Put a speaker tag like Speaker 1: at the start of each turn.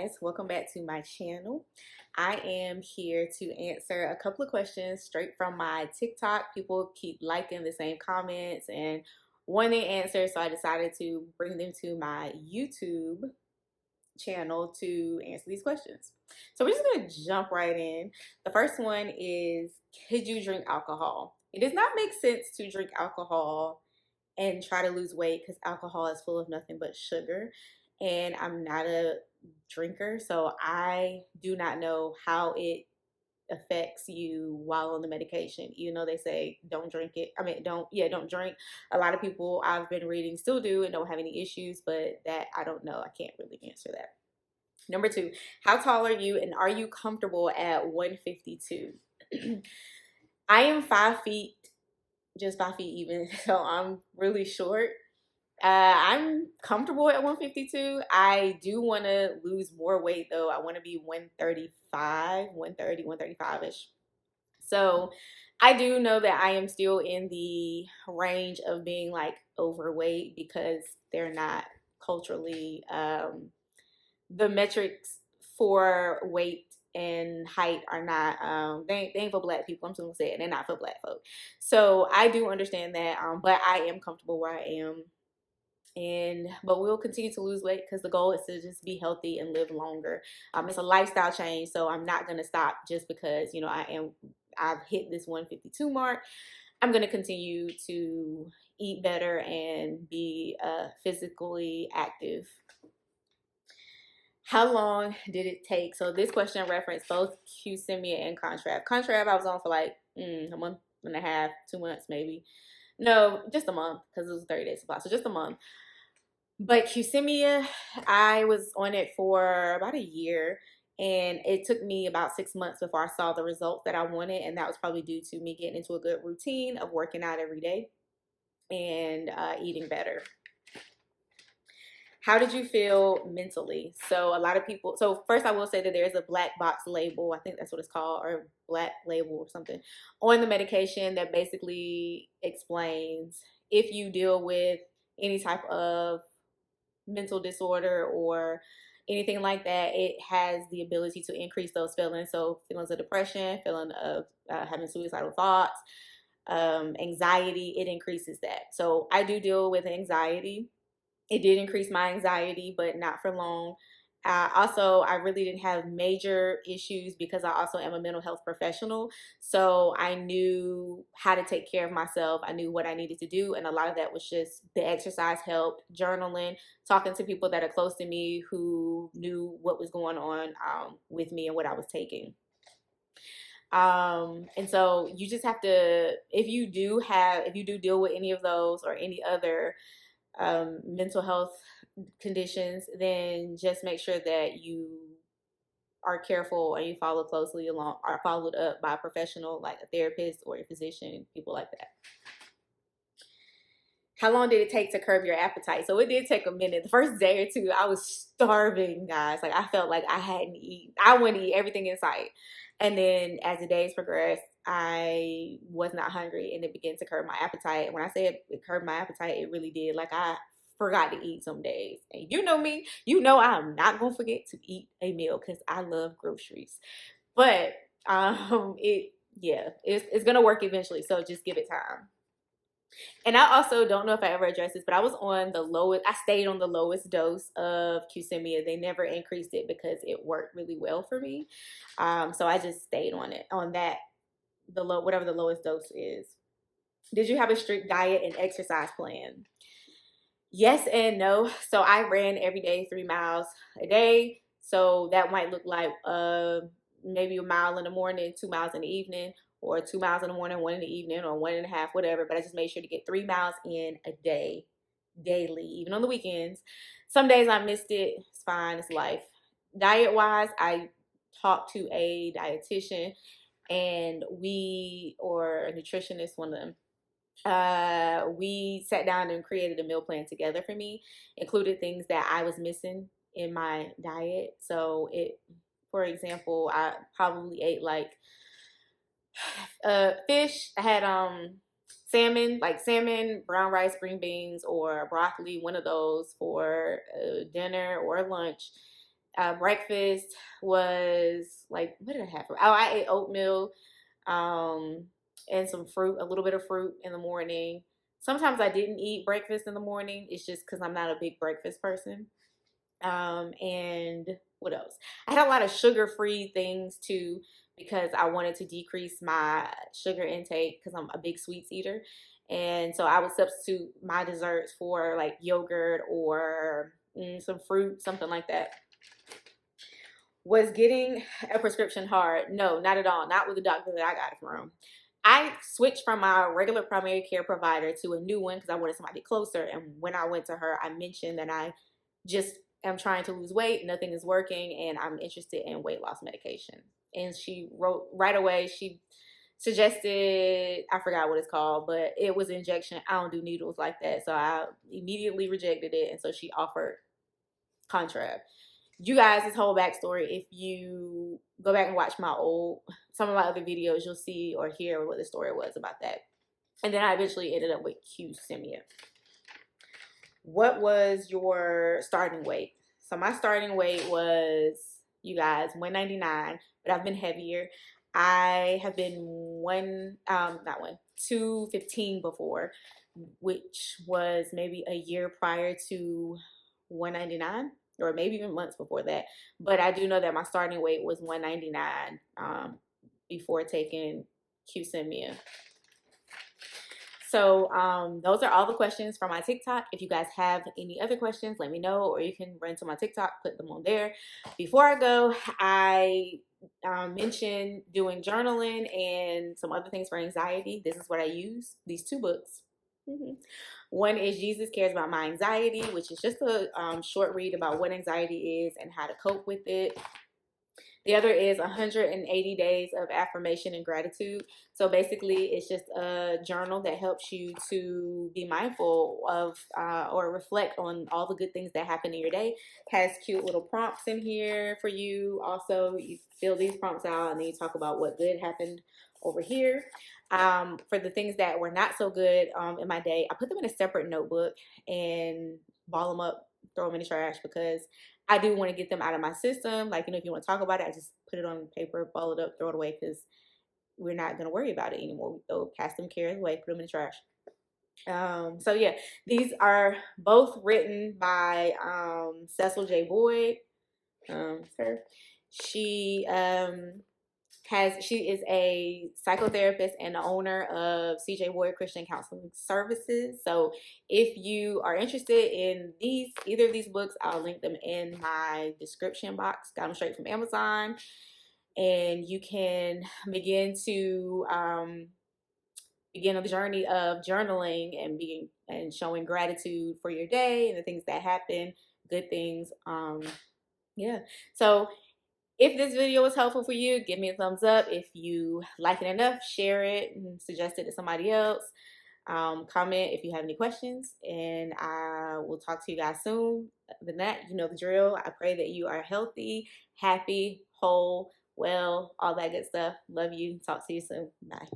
Speaker 1: guys, welcome back to my channel. I am here to answer a couple of questions straight from my TikTok. People keep liking the same comments and wanting answers, so I decided to bring them to my YouTube channel to answer these questions. So we're just going to jump right in. The first one is, could you drink alcohol? It does not make sense to drink alcohol and try to lose weight because alcohol is full of nothing but sugar. And I'm not a drinker, so I do not know how it affects you while on the medication. Even though they say don't drink it. I mean, don't drink. A lot of people I've been reading still do and don't have any issues, but that I don't know. I can't really answer that. Number two, how tall are you and are you comfortable at 152? I am 5 feet, just 5 feet even, so I'm really short. I'm comfortable at 152. I do want to lose more weight though. I want to be 135, 130, 135-ish. So I do know that I am still in the range of being like overweight because they're not culturally, the metrics for weight and height are not they ain't for black people. I'm just gonna say it, they're not for black folk. So I do understand that, but I am comfortable where I am, but we'll continue to lose weight because the goal is to just be healthy and live longer. It's a lifestyle change, so I'm not gonna stop just because I've hit this 152 mark. I'm gonna continue to eat better and be physically active. How long did it take? So this question referenced both Qsymia and Contrav. Contrav I was on for like a month and a half, 2 months maybe. No, just a month because it was a 30-day supply, so just a month. But Qsymia, I was on it for about a year, and it took me about 6 months before I saw the results that I wanted, and that was probably due to me getting into a good routine of working out every day and eating better. How did you feel mentally? So a lot of people, so first I will say that there's a black box label, I think that's what it's called, or black label or something, on the medication that basically explains if you deal with any type of mental disorder or anything like that, it has the ability to increase those feelings. So feelings of depression, feeling of having suicidal thoughts, anxiety, it increases that. So I do deal with anxiety. It did increase my anxiety, but not for long. Also, I really didn't have major issues because I also am a mental health professional. So I knew how to take care of myself. I knew what I needed to do. And a lot of that was just the exercise helped, journaling, talking to people that are close to me who knew what was going on with me and what I was taking. And so you just have to, if you do deal with any of those or any other mental health conditions, then just make sure that you are careful and you follow closely along, are followed up by a professional like a therapist or a physician, people like that. How long did it take to curb your appetite? So it did take a minute. The first day or two, I was starving, guys. Like I felt like I hadn't eaten. I wanted to eat everything in sight. And then as the days progressed, I was not hungry and it began to curb my appetite. When I say it curbed my appetite, it really did. Like I forgot to eat some days. And you know me, you know I'm not gonna forget to eat a meal because I love groceries. But it's gonna work eventually. So just give it time. And I also don't know if I ever addressed this, but I was on the lowest, I stayed on the lowest dose of Qsymia. They never increased it because it worked really well for me. So I just stayed on it, on that, whatever the lowest dose is. Did you have a strict diet and exercise plan? Yes and no. So I ran every day 3 miles a day. So that might look like maybe a mile in the morning, 2 miles in the evening, or 2 miles in the morning, 1 in the evening, or 1.5, whatever. But I just made sure to get 3 miles in a day, daily, even on the weekends. Some days I missed it. It's fine. It's life. Diet wise, I talked to a dietitian or a nutritionist, one of them. We sat down and created a meal plan together for me, included things that I was missing in my diet. So for example, I probably ate like fish. I had salmon, brown rice, green beans, or broccoli, one of those for dinner or lunch. Breakfast was like, what did I have? Oh, I ate oatmeal, and some fruit, a little bit of fruit in the morning. Sometimes I didn't eat breakfast in the morning. It's just because I'm not a big breakfast person. And what else? I had a lot of sugar-free things too because I wanted to decrease my sugar intake because I'm a big sweets eater. And so I would substitute my desserts for like yogurt or some fruit, something like that. Was getting a prescription hard? No, not at all. Not with the doctor that I got it from. I switched from my regular primary care provider to a new one because I wanted somebody closer. And when I went to her, I mentioned that I just am trying to lose weight. Nothing is working, and I'm interested in weight loss medication. And she wrote right away. She suggested, I forgot what it's called, but it was injection. I don't do needles like that, so I immediately rejected it. And so she offered Contrab. You guys, this whole backstory, if you go back and watch some of my other videos, you'll see or hear what the story was about that. And then I eventually ended up with Qsymia. What was your starting weight? So my starting weight was, you guys, 199, but I've been heavier. I have been 215 before, which was maybe a year prior to 199, or maybe even months before that. But I do know that my starting weight was 199 before taking Qsymia. So those are all the questions from my TikTok. If you guys have any other questions, let me know, or you can run to my TikTok, put them on there. Before I go, I mentioned doing journaling and some other things for anxiety. This is what I use, these two books. One is Jesus Cares About My Anxiety, which is just a short read about what anxiety is and how to cope with it. The other is 180 Days of Affirmation and Gratitude. So basically, it's just a journal that helps you to be mindful of or reflect on all the good things that happen in your day. Has cute little prompts in here for you. Also, you fill these prompts out and then you talk about what good happened over here. For the things that were not so good in my day, I put them in a separate notebook and ball them up, throw them in the trash, because I do want to get them out of my system. Like, if you want to talk about it, I just put it on paper, ball it up, throw it away, because we're not going to worry about it anymore. We throw past them cares away, put them in the trash. So yeah, these are both written by Cecil J. Boyd. Her. She is a psychotherapist and the owner of CJ Boyd Christian Counseling Services. So if you are interested in either of these books, I'll link them in my description box. Got them straight from Amazon. And you can begin on the journey of journaling and showing gratitude for your day and the things that happen, good things. Yeah. So if this video was helpful for you, give me a thumbs up. If you like it enough, share it and suggest it to somebody else. Comment if you have any questions, and I will talk to you guys soon. Other than that, you know the drill. I pray that you are healthy, happy, whole, well, all that good stuff. Love you. Talk to you soon. Bye.